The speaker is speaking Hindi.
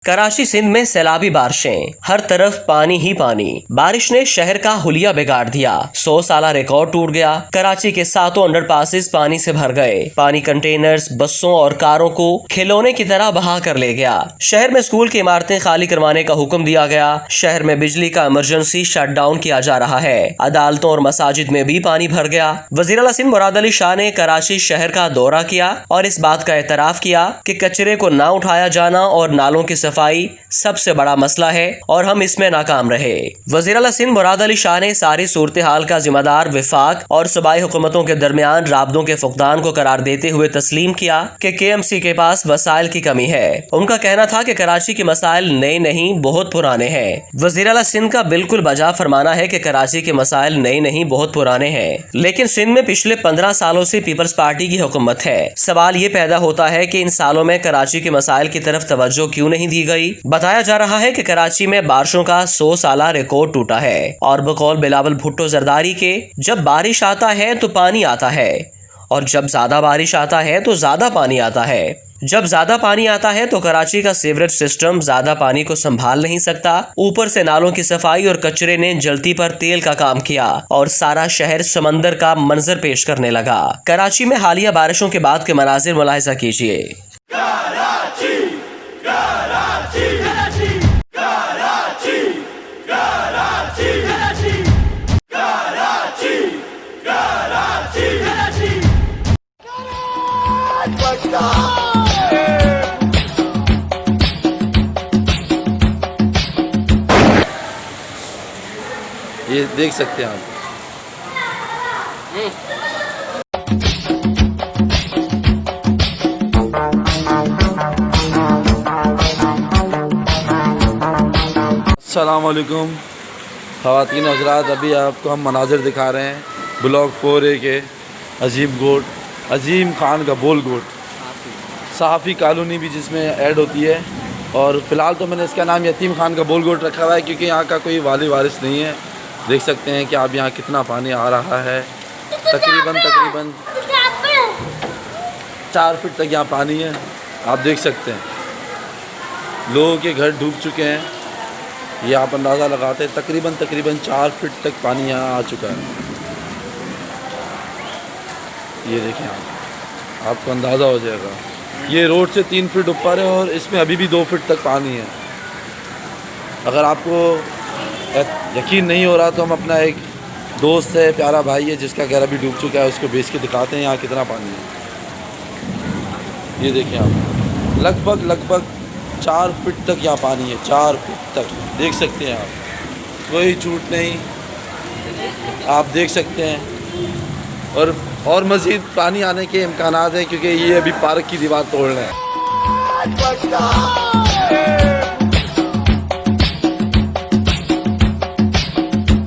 कराची सिंध में सैलाबी बारिशें, हर तरफ पानी ही पानी। बारिश ने शहर का हुलिया बिगाड़ दिया। 100 साला रिकॉर्ड टूट गया। कराची के 7 अंडरपासेस पानी से भर गए। पानी कंटेनर्स, बसों और कारों को खिलौने की तरह बहा कर ले गया। शहर में स्कूल की इमारतें खाली करवाने का हुक्म दिया गया। शहर में बिजली का इमरजेंसी शटडाउन किया जा रहा है। अदालतों और मसाजिद में भी पानी भर गया। वज़ीर आला सिंध मुराद अली शाह ने कराची शहर का दौरा किया और इस बात का एतराफ किया कि कचरे को ना उठाया जाना और नालों की सफाई सबसे बड़ा मसला है और हम इसमें नाकाम रहे। वज़ीर आला सिंध मुराद अली शाह ने सारी सूरत हाल का जिम्मेदार विफाक और सूबाई हुकूमतों के दरमियान राबतों के फुकदान को करार देते हुए तस्लीम किया कि KMC के पास वसाइल की कमी है। उनका कहना था कि कराची के मसाइल नए नहीं, बहुत पुराने हैं। वज़ीर आला सिंध का बिल्कुल बजा फरमाना है कि कराची के मसाइल नए नहीं, बहुत पुराने हैं, लेकिन सिंध में पिछले 15 सालों से पीपल्स पार्टी की हुकूमत है। सवाल ये पैदा होता है कि इन सालों में कराची के मसाइल की तरफ तवज्जो क्यों नहीं दी गई। बताया जा रहा है कि कराची में बारिशों का 100 साला रिकॉर्ड टूटा है और बकौल बिलावल भुट्टो जरदारी के जब बारिश आता है तो पानी आता है और जब ज्यादा बारिश आता है तो ज्यादा पानी आता है। जब ज्यादा पानी आता है तो कराची का सीवरेज सिस्टम ज्यादा पानी को संभाल नहीं सकता। ऊपर से नालों की सफाई और कचरे ने जलती पर तेल का काम किया और सारा शहर समंदर का मंजर पेश करने लगा। कराची में हालिया बारिशों के बाद के मनाजिर मुलाहिजा कीजिए। ये देख सकते हैं आप। अस्सलाम वालेकुम ख़वातीन हज़रात, अभी आपको हम मनाज़िर दिखा रहे हैं ब्लॉक 4A के अजीम खान का बोल गोट सहाफ़ी कॉलोनी भी जिसमें ऐड होती है। और फ़िलहाल तो मैंने इसका नाम यतीम खान का बोल गोट रखा हुआ है क्योंकि यहाँ का कोई वाली वारिस नहीं है। देख सकते हैं कि आप यहाँ कितना पानी आ रहा है। तकरीबन 4 फीट तक यहाँ पानी है। आप देख सकते हैं लोगों के घर डूब चुके हैं। ये आप अंदाज़ा लगाते हैं तकरीबन 4 फीट तक पानी यहाँ आ चुका है। ये देखें आपको अंदाज़ा हो जाएगा। ये रोड से 3 फीट ऊपर है और इसमें अभी भी 2 फीट तक पानी है। अगर आपको यकीन नहीं हो रहा तो हम अपना एक दोस्त है, प्यारा भाई है जिसका घर अभी डूब चुका है, उसको बेच के दिखाते हैं यहाँ कितना पानी है। ये देखें आप लगभग 4 फीट तक यहाँ पानी है। 4 फीट तक देख सकते हैं आप, कोई झूठ नहीं, आप देख सकते हैं। और मज़ीद पानी आने के इम्कानात हैं क्योंकि ये अभी पार्क की दीवार तोड़ रहे हैं।